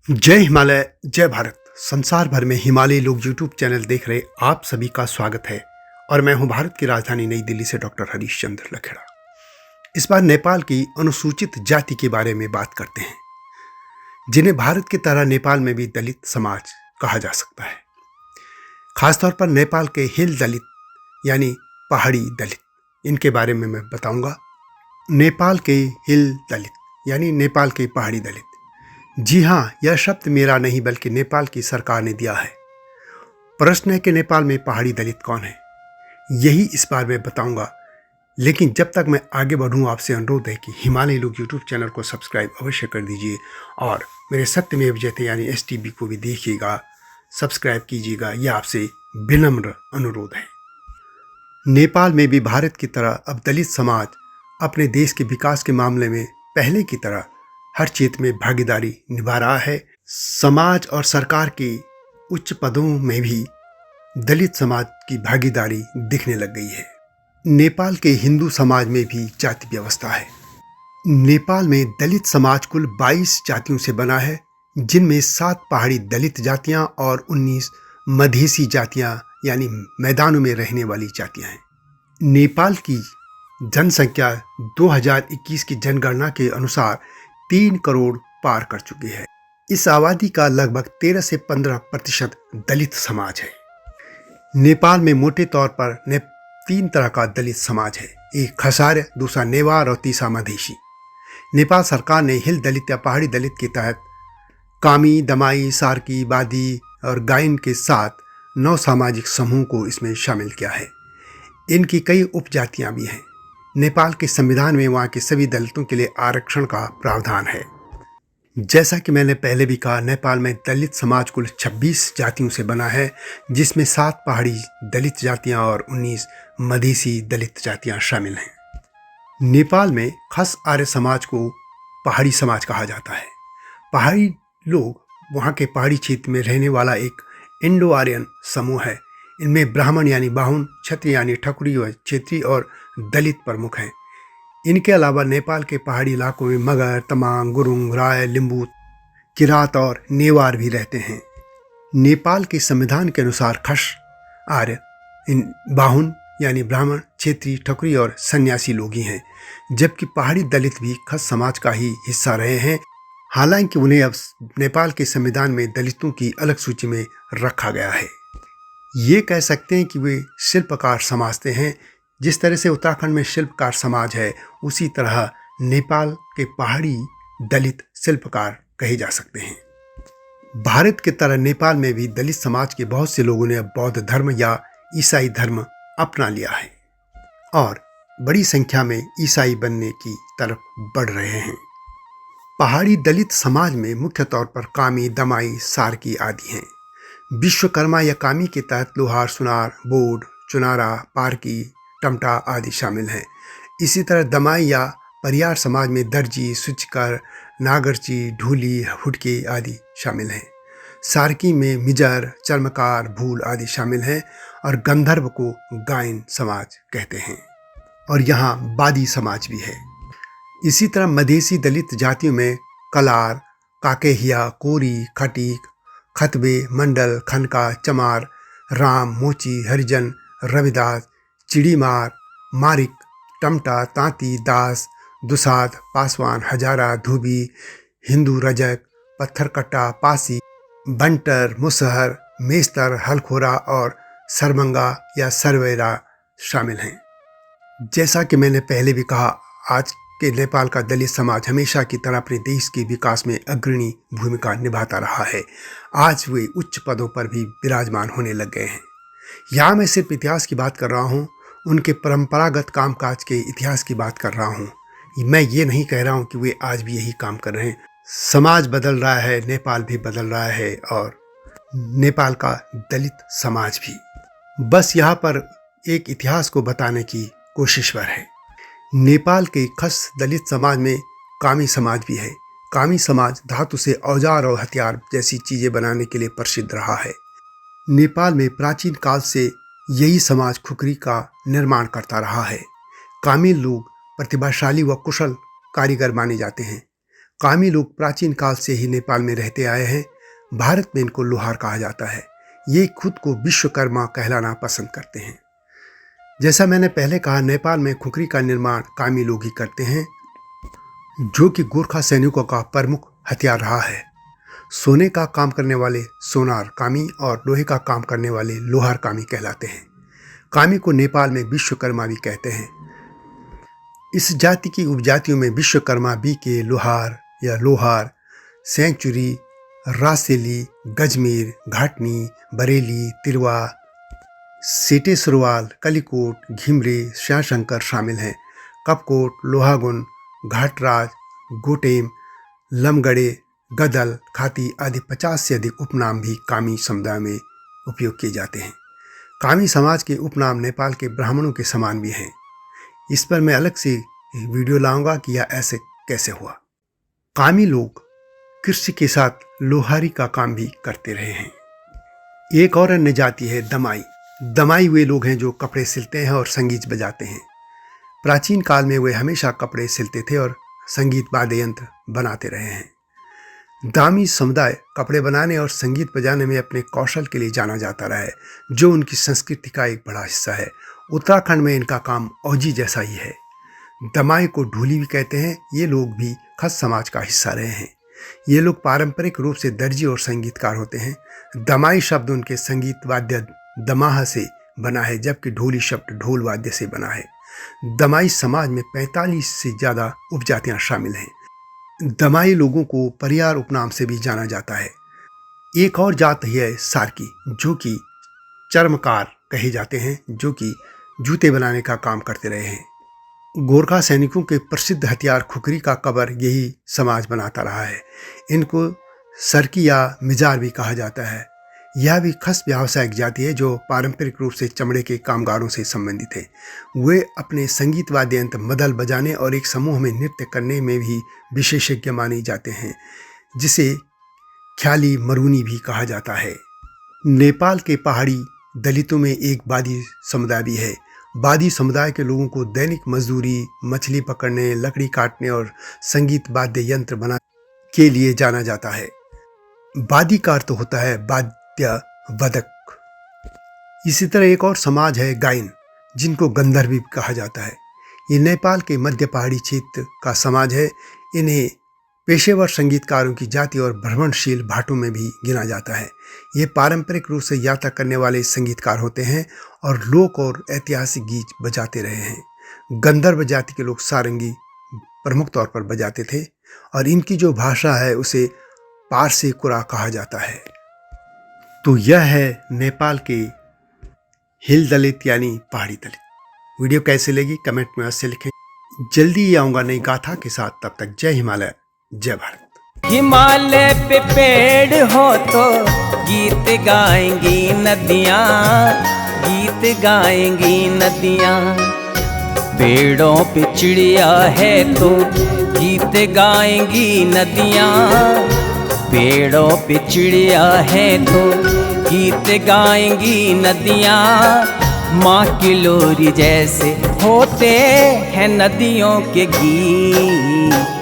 जय हिमालय जय भारत। संसार भर में हिमालयी लोग यूट्यूब चैनल देख रहे आप सभी का स्वागत है और मैं हूं भारत की राजधानी नई दिल्ली से डॉक्टर हरीश चंद्र लखेड़ा। इस बार नेपाल की अनुसूचित जाति के बारे में बात करते हैं, जिन्हें भारत की तरह नेपाल में भी दलित समाज कहा जा सकता है। खासतौर पर नेपाल के हिल दलित यानी पहाड़ी दलित, इनके बारे में मैं बताऊंगा। नेपाल के हिल दलित यानी नेपाल के पहाड़ी दलित। जी हाँ, यह शब्द मेरा नहीं बल्कि नेपाल की सरकार ने दिया है। प्रश्न है कि नेपाल में पहाड़ी दलित कौन है, यही इस बार मैं बताऊंगा। लेकिन जब तक मैं आगे बढ़ूं, आपसे अनुरोध है कि हिमालयी लोग यूट्यूब चैनल को सब्सक्राइब अवश्य कर दीजिए और मेरे सत्यमेव जयते यानी STB को भी देखिएगा, सब्सक्राइब कीजिएगा। यह आपसे विनम्र अनुरोध है। नेपाल में भी भारत की तरह अब दलित समाज अपने देश के विकास के मामले में पहले की तरह हर क्षेत्र में भागीदारी निभा रहा है। समाज और सरकार के उच्च पदों में भी दलित समाज की भागीदारी दिखने लग गई है। नेपाल के हिंदू समाज में भी जाति व्यवस्था है। नेपाल में दलित समाज कुल 22 जातियों से बना है, जिनमें 7 पहाड़ी दलित जातियां और 19 मधेसी जातियां यानी मैदानों में रहने वाली जातियां हैं। नेपाल की जनसंख्या 2021 की जनगणना के अनुसार 3 करोड़ पार कर चुकी है। इस आबादी का लगभग 13 से 15% दलित समाज है। नेपाल में मोटे तौर पर 3 तरह का दलित समाज है। एक खसार्य, दूसरा नेवार और तीसरा मधेसी। नेपाल सरकार ने हिल दलित या पहाड़ी दलित के तहत कामी, दमाई, सार्की, बादी और गाइन के साथ 9 सामाजिक समूह को इसमें शामिल किया है। इनकी कई उपजातियां भी हैं। नेपाल के संविधान में वहाँ के सभी दलितों के लिए आरक्षण का प्रावधान है। जैसा कि मैंने पहले भी कहा, नेपाल में दलित समाज कुल 26 जातियों से बना है, जिसमें 7 पहाड़ी दलित जातियां और 19 मधेसी दलित जातियां शामिल हैं। नेपाल में खस आर्य समाज को पहाड़ी समाज कहा जाता है। पहाड़ी लोग वहाँ के पहाड़ी क्षेत्र में रहने वाला एक इंडो आर्यन समूह है। इनमें ब्राह्मण यानी बाहुन, क्षत्रिय यानी ठकुरी और क्षेत्रीय और दलित प्रमुख हैं। इनके अलावा नेपाल के पहाड़ी इलाकों में मगर, तमांग, गुरुंग, राय, लिंबू, किरात और नेवार भी रहते हैं। नेपाल के संविधान के अनुसार खस आर्य बाहुन यानी ब्राह्मण, क्षेत्रीय, ठकुरी और सन्यासी लोग ही हैं, जबकि पहाड़ी दलित भी खस समाज का ही हिस्सा रहे हैं। हालांकि उन्हें अब नेपाल के संविधान में दलितों की अलग सूची में रखा गया है। ये कह सकते हैं कि वे शिल्पकार समाजते हैं। जिस तरह से उत्तराखंड में शिल्पकार समाज है, उसी तरह नेपाल के पहाड़ी दलित शिल्पकार कहे जा सकते हैं। भारत की तरह नेपाल में भी दलित समाज के बहुत से लोगों ने अब बौद्ध धर्म या ईसाई धर्म अपना लिया है और बड़ी संख्या में ईसाई बनने की तरफ बढ़ रहे हैं। पहाड़ी दलित समाज में मुख्य तौर पर कामी, दमाई, सार्की आदि हैं। विश्वकर्मा या कामी के तहत लोहार, सुनार, बोड, चुनारा, पारकी, टमटा आदि शामिल हैं। इसी तरह दमाई या परियार समाज में दर्जी, सूचकर, नागरची, ढूली, हुडके आदि शामिल हैं। सार्की में मिजर, चर्मकार, भूल आदि शामिल हैं और गंधर्व को गायन समाज कहते हैं और यहाँ बादी समाज भी है। इसी तरह मधेसी दलित जातियों में कलार, काकेहिया, कोरी, खटीक, खतबे, मंडल, खनका, चमार, राम, मोची, हरिजन, रविदास, चिड़ीमार, मारिक, टमटा, तांती, दास, दुसाद, पासवान, हजारा, धोबी, हिंदू, रजक, पत्थरकट्टा, पासी, बंटर, मुसहर, मेस्तर, हलखोरा और सरमंगा या सरवेरा शामिल हैं। जैसा कि मैंने पहले भी कहा, आज के नेपाल का दलित समाज हमेशा की तरह अपने देश के विकास में अग्रणी भूमिका निभाता रहा है। आज वे उच्च पदों पर भी विराजमान होने लग गए हैं। यहाँ मैं सिर्फ इतिहास की बात कर रहा हूँ, उनके परंपरागत कामकाज के इतिहास की बात कर रहा हूँ। मैं ये नहीं कह रहा हूँ कि वे आज भी यही काम कर रहे हैं। समाज बदल रहा है, नेपाल भी बदल रहा है और नेपाल का दलित समाज भी। बस यहाँ पर एक इतिहास को बताने की कोशिश पर है। नेपाल के खस दलित समाज में कामी समाज भी है। कामी समाज धातु से औजार और हथियार जैसी चीजें बनाने के लिए प्रसिद्ध रहा है। नेपाल में प्राचीन काल से यही समाज खुखरी का निर्माण करता रहा है। कामी लोग प्रतिभाशाली व कुशल कारीगर माने जाते हैं। कामी लोग प्राचीन काल से ही नेपाल में रहते आए हैं। भारत में इनको लोहार कहा जाता है। ये खुद को विश्वकर्मा कहलाना पसंद करते हैं। जैसा मैंने पहले कहा, नेपाल में खुखरी का निर्माण कामी लोग ही करते हैं, जो कि गोरखा सैनिकों का प्रमुख हथियार रहा है। सोने का काम करने वाले सोनार कामी और लोहे का काम करने वाले लोहार कामी कहलाते हैं। कामी को नेपाल में विश्वकर्मा भी कहते हैं। इस जाति की उपजातियों में विश्वकर्मा, बीके, लोहार या लोहार, सेंचुरी, रासेली, गजमेर, घाटनी, बरेली, तिरवा, सेटे सुरवाल, कलिकोट, घिमरे, श्याशंकर शामिल हैं। कपकोट, लोहागुन, घाटराज, गोटेम, लमगड़े, गदल, खाती आदि 50 से अधिक उपनाम भी कामी समुदाय में उपयोग किए जाते हैं। कामी समाज के उपनाम नेपाल के ब्राह्मणों के समान भी हैं। इस पर मैं अलग से वीडियो लाऊंगा कि यह ऐसे कैसे हुआ। कामी लोग कृषि के साथ लोहारी का काम भी करते रहे हैं। एक और अन्य जाति है दमाई। दमाई वे लोग हैं जो कपड़े सिलते हैं और संगीत बजाते हैं। प्राचीन काल में वे हमेशा कपड़े सिलते थे और संगीत वाद्य यंत्र बनाते रहे हैं। दामी समुदाय कपड़े बनाने और संगीत बजाने में अपने कौशल के लिए जाना जाता रहा है, जो उनकी संस्कृति का एक बड़ा हिस्सा है। उत्तराखंड में इनका काम औजी जैसा ही है। दमाई को ढोली भी कहते हैं। ये लोग भी खस समाज का हिस्सा रहे हैं। ये लोग पारंपरिक रूप से दर्जी और संगीतकार होते हैं। दमाई शब्द उनके संगीत वाद्य दमाह से बना है, जबकि ढोली शब्द ढोल वाद्य से बना है। दमाई समाज में 45 से ज़्यादा उपजातियां शामिल हैं। दमाई लोगों को परियार उपनाम से भी जाना जाता है। एक और जात है सार्की, जो कि चर्मकार कहे जाते हैं, जो कि जूते बनाने का काम करते रहे हैं। गोरखा सैनिकों के प्रसिद्ध हथियार खुखरी का कबर यही समाज बनाता रहा है। इनको सरकी या मिजार भी कहा जाता है। यह भी खस व्यावसायिक जाति है, जो पारंपरिक रूप से चमड़े के कामगारों से संबंधित है। वे अपने संगीत वाद्य यंत्र मदल बजाने और एक समूह में नृत्य करने में भी विशेषज्ञ माने जाते हैं, जिसे ख्याली मरूनी भी कहा जाता है। नेपाल के पहाड़ी दलितों में एक बादी समुदाय भी है। बादी समुदाय के लोगों को दैनिक मजदूरी, मछली पकड़ने, लकड़ी काटने और संगीत वाद्य यंत्र बनाने के लिए जाना जाता है। बादी का अर्थ होता है वादक। इसी तरह एक और समाज है गायन, जिनको गंधर्व भी कहा जाता है। ये नेपाल के मध्य पहाड़ी क्षेत्र का समाज है। इन्हें पेशेवर संगीतकारों की जाति और भ्रमणशील भाटों में भी गिना जाता है। ये पारंपरिक रूप से यात्रा करने वाले संगीतकार होते हैं और लोक और ऐतिहासिक गीत बजाते रहे हैं। गंधर्व जाति के लोग सारंगी प्रमुख तौर पर बजाते थे और इनकी जो भाषा है उसे पारसी कुरा कहा जाता है। तो यह है नेपाल के हिल दलित यानी पहाड़ी दलित। वीडियो कैसे लगी कमेंट में अवश्य लिखें। जल्दी ही आऊँगा नई गाथा के साथ। तब तक जय हिमालय, जय भारत। हिमालय पे पेड़ हो तो गीत गाएंगी नदियाँ, गीत गाएंगी नदियाँ। पेड़ों पे चिड़िया है तो गीत गाएंगी नदियाँ। पेड़ों पे चिड़िया है तो गीत गाएंगी नदियाँ। माँ की लोरी जैसे होते हैं नदियों के गीत।